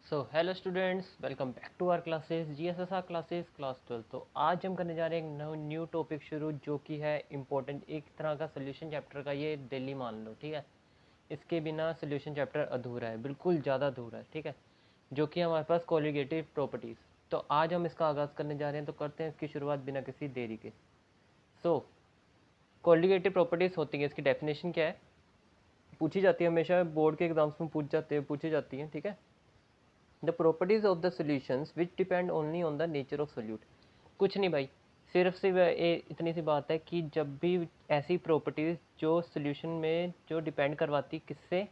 So hello students, welcome back to our classes GSSR classes class 12। तो आज हम करने जा रहे हैं एक न्यू टॉपिक शुरू, जो कि है इम्पोर्टेंट, एक तरह का सोल्यूशन चैप्टर का ये दिल्ली मान लो, ठीक है। इसके बिना सोल्यूशन चैप्टर अधूरा है, बिल्कुल ज़्यादा अधूरा है, ठीक है, जो कि हमारे पास कोलिगेटिव प्रॉपर्टीज़। तो आज हम इसका आगाज़ करने जा रहे हैं, तो करते हैं इसकी शुरुआत बिना किसी देरी के। सो कोलिगेटिव प्रॉपर्टीज़ होती है, इसकी डेफिनेशन क्या है, पूछी जाती है हमेशा, बोर्ड के एग्जाम्स में पूछी जाती है, ठीक है। The properties of the solutions which depend only on the nature of solute. कुछ नहीं भाई, सिर्फ इतनी सी बात है कि जब भी ऐसी प्रॉपर्टीज़ जो सोल्यूशन में जो डिपेंड करवाती किससे,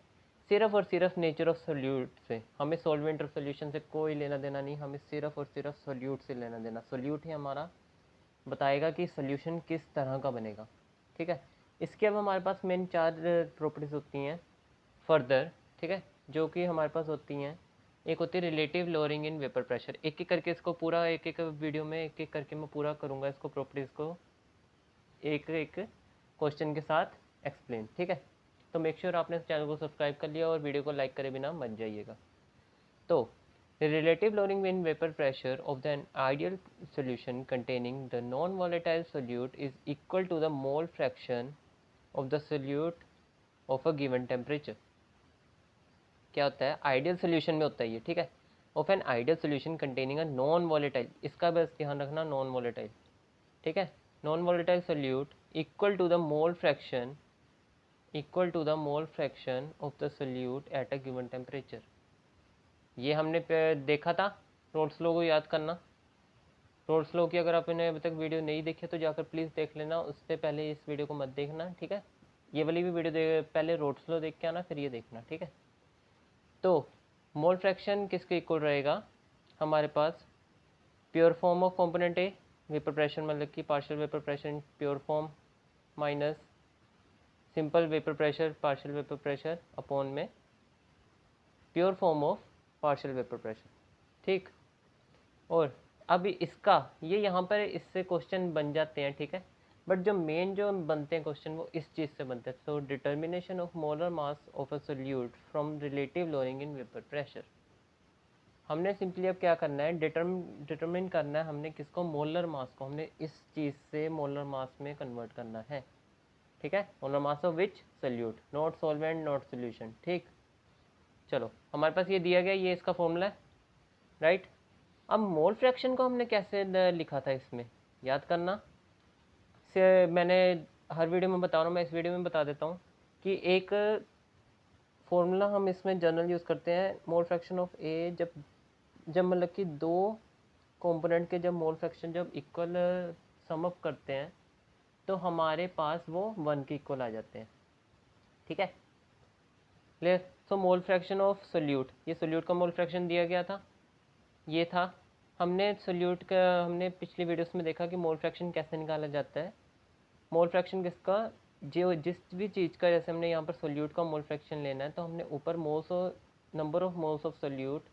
सिर्फ और सिर्फ नेचर ऑफ सोल्यूट से। हमें सॉल्वेंट और सोल्यूशन से कोई लेना देना नहीं, हमें सिर्फ और सिर्फ सोल्यूट से लेना देना। सोल्यूट ही हमारा बताएगा कि सोल्यूशन किस तरह का बनेगा, ठीक है। इसके अब हमारे पास मेन चार प्रॉपर्टीज़ होती हैं फर्दर, ठीक है, जो कि हमारे पास होती हैं। एक होती है relative lowering in vapour pressure. एक एक करके इसको पूरा, एक एक वीडियो में एक एक करके मैं पूरा करूँगा इसको, प्रॉपर्टीज़ को एक एक क्वेश्चन के साथ एक्सप्लेन, ठीक है। तो मेक श्योर आपने इस चैनल को सब्सक्राइब कर लिया और वीडियो को लाइक करे बिना मत जाइएगा। तो relative lowering in vapor pressure of the ideal solution containing the non-volatile solute is equal to the mole fraction of the solute of a given temperature। क्या होता है आइडियल सोल्यूशन में होता है ये, ठीक है। Of an ideal solution containing a non volatile, इसका बस ध्यान रखना, नॉन वॉलेटाइल, ठीक है। Non volatile solute equal to the mole fraction, equal to the mole fraction of the solute at a given temperature. ये हमने देखा था, रोल्स लॉ को याद करना। रोल्स लॉ की अगर आपने अभी तक वीडियो नहीं देखी तो जाकर प्लीज़ देख लेना, उससे पहले इस वीडियो को मत देखना, ठीक है। ये वाली भी वीडियो पहले रोल्स लॉ देख के आना, फिर ये देखना, ठीक है। तो मोल फ्रैक्शन किसके इक्वल रहेगा हमारे पास, pure form of component A, vapour pressure मतलब कि partial vapour pressure in pure form, minus simple vapour pressure partial vapour pressure upon में pure form of partial vapour pressure, ठीक। और अब इसका ये यहाँ पर इससे क्वेश्चन बन जाते हैं, ठीक है। बट जो मेन जो बनते हैं क्वेश्चन वो इस चीज़ से बनते हैं। So determination of molar mass of a solute from relative lowering in vapour pressure. हमने सिंपली अब क्या करना है, डिटरमिन करना है हमने किसको, मोलर मास को। हमने इस चीज़ से मोलर मास में कन्वर्ट करना है, ठीक है। Molar mass of which solute, not solvent not solution, ठीक। चलो हमारे पास ये दिया गया, ये इसका फॉर्मूला है, राइट। अब मोल फ्रैक्शन को हमने कैसे लिखा था इसमें, याद करना से मैंने हर वीडियो में बता रहा हूँ, मैं इस वीडियो में बता देता हूँ कि एक फॉर्मूला हम इसमें जनरल यूज़ करते हैं। मोल फ्रैक्शन ऑफ ए जब जब मतलब कि दो कंपोनेंट के जब मोल फ्रैक्शन जब इक्वल सम अप करते हैं तो हमारे पास वो 1 के इक्वल आ जाते हैं, ठीक है, clear. So mole fraction of solute, ये सोल्यूट का मोल फ्रैक्शन दिया गया था, ये था। हमने सोल्यूट का हमने पिछली वीडियोस में देखा कि मोल फ्रैक्शन कैसे निकाला जाता है। मोल फ्रैक्शन किसका, जो जिस भी चीज़ का, जैसे हमने यहाँ पर सोल्यूट का मोल फ्रैक्शन लेना है तो हमने ऊपर मोल्स और number of moles of solute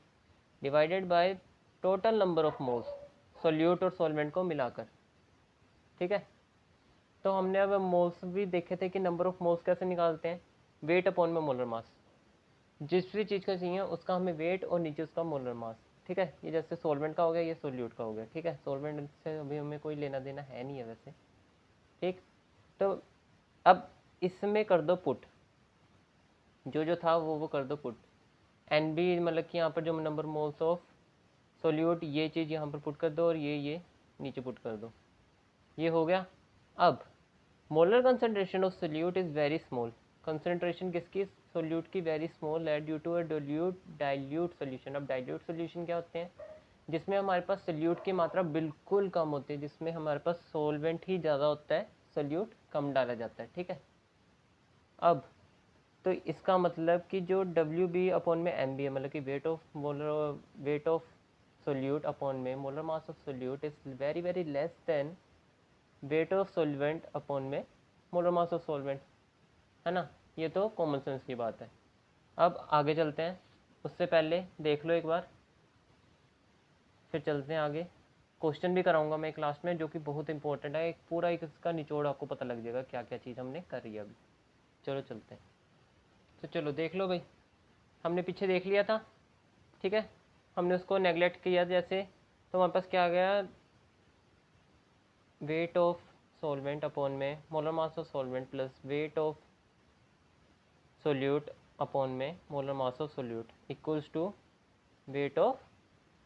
divided by total number of moles solute और सॉल्वेंट को मिलाकर, ठीक है। तो हमने अब मोल्स भी देखे थे कि नंबर ऑफ मोल्स कैसे निकालते हैं, वेट अपॉन में मोलर मास। जिस भी चीज़ का चाहिए उसका हमें वेट और नीचे उसका मोलर मास, ठीक है। ये जैसे सॉल्वेंट का हो गया, ये सोल्यूट का हो गया, ठीक है। सॉल्वेंट से अभी हमें कोई लेना देना है नहीं है वैसे, ठीक। तो अब इसमें कर दो पुट, जो जो था वो कर दो पुट। एन बी मतलब कि यहाँ पर जो नंबर मोल्स ऑफ सोल्यूट, ये चीज़ यहाँ पर पुट कर दो और ये नीचे पुट कर दो, ये हो गया। अब molar concentration of solute is very small, concentration किसकी, सोल्यूट की वेरी स्मॉल है due to a dilute solution. अब डाइल्यूट सोल्यूशन क्या होते हैं, जिसमें हमारे पास सोल्यूट की मात्रा बिल्कुल कम होती है, जिसमें हमारे पास सोलवेंट ही ज़्यादा होता है, सोल्यूट कम डाला जाता है, ठीक है। अब तो इसका मतलब कि जो डब्ल्यू बी अपॉन में एम बी है, मतलब कि वेट ऑफ सोल्यूट अपॉन में molar mass of solute is very very less than weight of solvent upon में मोलर मास ऑफ सोलवेंट, है ना। ये तो कॉमन सेंस की बात है। अब आगे चलते हैं, उससे पहले देख लो एक बार, फिर चलते हैं आगे। क्वेश्चन भी कराऊंगा मैं क्लास में, जो कि बहुत इंपॉर्टेंट है, एक पूरा एक इसका निचोड़ आपको पता लग जाएगा क्या क्या चीज़ हमने करी है अभी। चलो चलते हैं, तो चलो देख लो भाई, हमने पीछे देख लिया था, ठीक है। हमने उसको नेगलेक्ट किया जैसे, तो हमारे पास क्या आ गया, वेट ऑफ सॉल्वेंट अपॉन में molar mass of solvent plus weight of solute upon में molar mass of solute equals to weight of,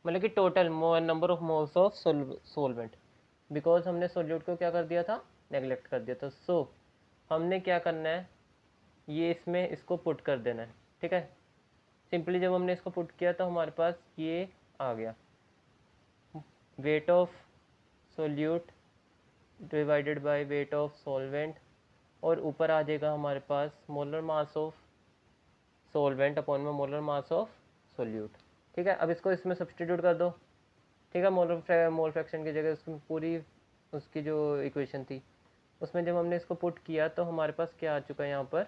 मतलब कि total number of moles of solvent, because हमने सोल्यूट को क्या कर दिया था, नेगलेक्ट कर दिया था। सो हमने क्या करना है, ये इसमें इसको पुट कर देना है, ठीक है। सिंपली जब हमने इसको पुट किया तो हमारे पास ये आ गया, weight of solute divided by weight of solvent, और ऊपर आ जाएगा हमारे पास molar mass of solvent upon में मोलर मास ऑफ सोल्यूट, ठीक है। अब इसको इसमें सब्सटीट्यूट कर दो, ठीक है। मोल फ्रैक्शन की जगह उसकी पूरी उसकी जो इक्वेशन थी उसमें जब हमने इसको पुट किया तो हमारे पास क्या आ चुका है, यहाँ पर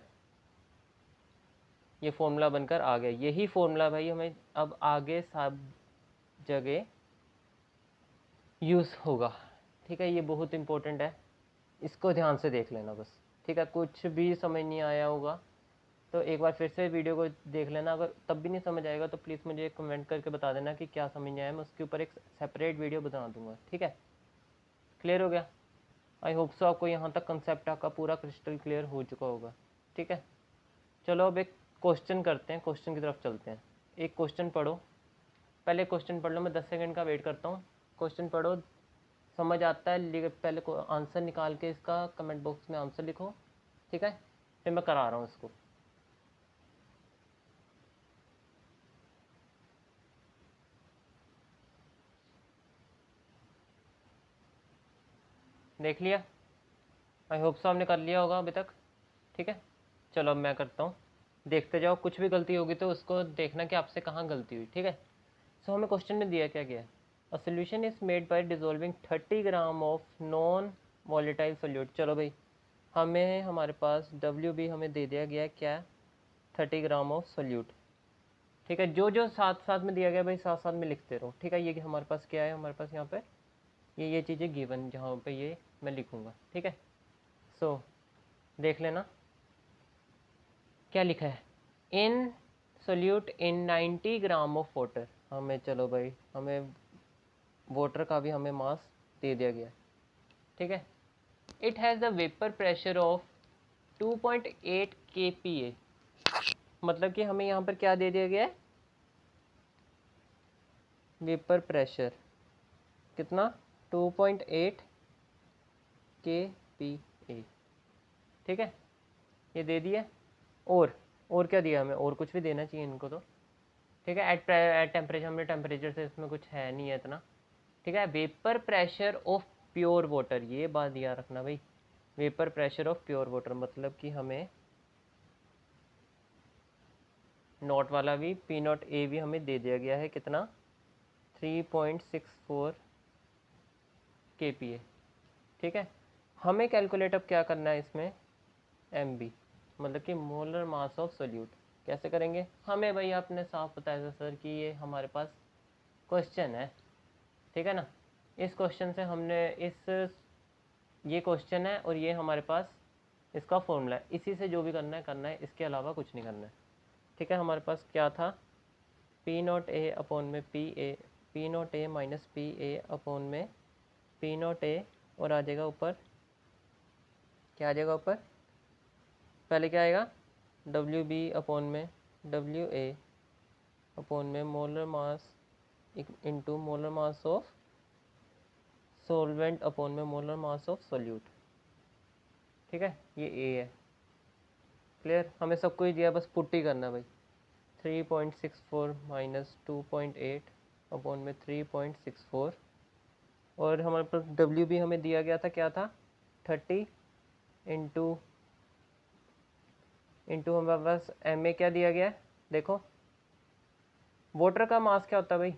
ये फॉर्मूला बनकर आ गया। यही फॉर्मूला भाई हमें अब आगे सब जगह यूज़ होगा, ठीक है। ये बहुत इंपॉर्टेंट है, इसको ध्यान से देख लेना बस, ठीक है। कुछ भी समझ नहीं आया होगा तो एक बार फिर से वीडियो को देख लेना, अगर तब भी नहीं समझ आएगा तो प्लीज़ मुझे कमेंट करके बता देना कि क्या समझ नहीं आया, मैं उसके ऊपर एक सेपरेट वीडियो बना दूंगा, ठीक है। क्लियर हो गया? आई होप सो आपको यहाँ तक कंसेप्ट आपका पूरा क्रिस्टल क्लियर हो चुका होगा, ठीक है। चलो अब एक क्वेश्चन करते हैं, क्वेश्चन की तरफ चलते हैं। एक क्वेश्चन पढ़ो, पहले क्वेश्चन पढ़ लो, मैं 10 सेकंड का वेट करता हूँ। क्वेश्चन पढ़ो, समझ आता है पहले को आंसर निकाल के इसका कमेंट बॉक्स में आंसर लिखो, ठीक है। फिर मैं करा रहा हूँ इसको। देख लिया? आई होप सो आपने कर लिया होगा अभी तक, ठीक है। चलो अब मैं करता हूँ, देखते जाओ, कुछ भी गलती होगी तो उसको देखना कि आपसे कहाँ गलती हुई, ठीक है। सो हमें क्वेश्चन में दिया क्या गया, a solution is made by dissolving 30 gram of non volatile solute. चलो भाई, हमें हमारे पास डब्ल्यू बी हमें दे दिया गया क्या, 30 ग्राम ऑफ सोल्यूट, ठीक है। जो जो साथ साथ में दिया गया भाई साथ साथ में लिखते रहो, ठीक है। ये हमारे पास क्या है, हमारे पास यहाँ पे ये चीज़ें गिवन जहाँ पे ये मैं लिखूँगा, ठीक है। सो देख लेना क्या लिखा है, in solute in 90 gram of water. हमें चलो भाई हमें वाटर का भी हमें मास दे दिया गया, ठीक है। It has the vapour pressure of 2.8 kPa, मतलब कि हमें यहाँ पर क्या दे दिया गया है, वेपर प्रेशर कितना, 2.8 kPa, ठीक है। ये दे दिया, और क्या दिया हमें, और कुछ भी देना चाहिए इनको तो, ठीक है। एट टेम्परेचर, हमने टेम्परेचर से इसमें कुछ है नहीं है इतना, ठीक है। Vapour pressure of pure water, ये बात याद रखना भाई, vapour pressure of pure water, मतलब कि हमें नॉट वाला भी पी नॉट ए भी हमें दे दिया गया है कितना, 3.64 kPa, ठीक है। हमें कैलकुलेट अब क्या करना है इसमें, एम बी, मतलब कि मोलर मास ऑफ सोल्यूट। कैसे करेंगे, हमें भाई आपने साफ बताया था सर कि ये हमारे पास क्वेश्चन है, ठीक है ना। इस क्वेश्चन से हमने ये क्वेश्चन है और ये हमारे पास इसका फॉर्मूला है, इसी से जो भी करना है, इसके अलावा कुछ नहीं करना है, ठीक है। हमारे पास क्या था, पी नॉट ए अपॉन में P not a minus P A upon में पी नॉट ए, और आ जाएगा ऊपर, क्या आ जाएगा ऊपर, पहले क्या आएगा, डब्ल्यू बी अपॉन में डब्ल्यू ए अपॉन में molar mass into molar mass of solvent upon में मोलर मास ऑफ सोल्यूट, ठीक है। ये ए है, क्लियर। हमें सब कुछ दिया, बस पुट ही करना भाई, 3.64 माइनस 2.8 अपॉन में 3.64, और हमारे पास डब्ल्यू भी हमें दिया गया था, क्या था, 30 इंटू हमारे पास एम ए क्या दिया गया है, देखो वाटर का मास क्या होता है भाई,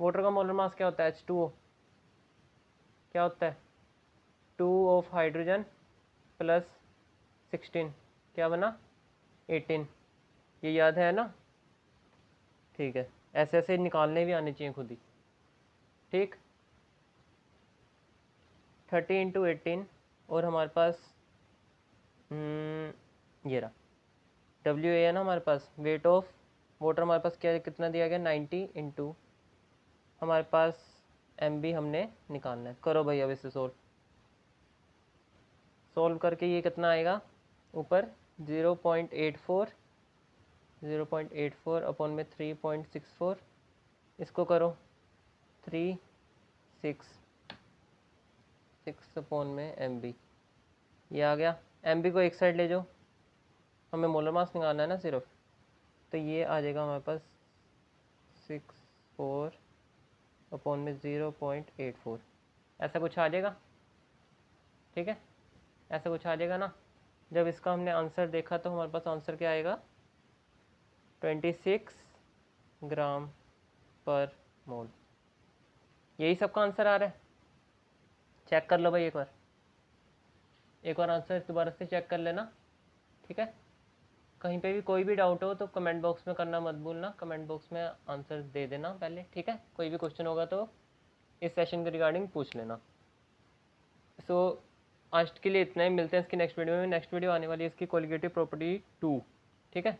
वाटर का मोलर मास क्या होता है, H2O, क्या होता है, 2 ऑफ हाइड्रोजन प्लस 16, क्या बना, 18, ये याद है ना, ठीक है। ऐसे ऐसे निकालने भी आने चाहिए खुद ही, ठीक। 30 इंटू 18, और हमारे पास ये रहा डब्ल्यू ए है ना हमारे पास, वेट ऑफ वाटर हमारे पास क्या कितना दिया गया 90 इंटू हमारे पास MB हमने निकालना है। करो भाई अब इसे सोल्व करके ये कितना आएगा ऊपर 0.84 अपॉन में 3.64, इसको करो 366 अपॉन में MB, ये आ गया। MB को एक साइड ले जाओ, हमें मोलर मास निकालना है ना सिर्फ, तो ये आ जाएगा हमारे पास 64 अपॉन में 0.84, ऐसा कुछ आ जाएगा। ठीक है, ऐसा कुछ आ जाएगा ना। जब इसका हमने आंसर देखा तो हमारे पास आंसर क्या आएगा 26 ग्राम पर मोल। यही सबका आंसर आ रहा है। चेक कर लो भाई, एक बार आंसर दोबारा से चेक कर लेना। ठीक है, कहीं पे भी कोई भी डाउट हो तो कमेंट बॉक्स में करना मत भूलना, कमेंट बॉक्स में आंसर दे देना पहले। ठीक है, कोई भी क्वेश्चन होगा तो इस सेशन के रिगार्डिंग पूछ लेना। सो आज के लिए इतना ही, मिलते हैं इसकी नेक्स्ट वीडियो में। नेक्स्ट वीडियो आने वाली है इसकी कोलिगेटिव प्रॉपर्टी 2। ठीक है,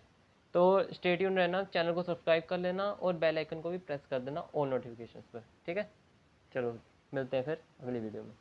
तो स्टे ट्यून रहना, चैनल को सब्सक्राइब कर लेना और बेल आइकन को भी प्रेस कर देना ऑल नोटिफिकेशंस पर। ठीक है, चलो मिलते हैं फिर अगली वीडियो में।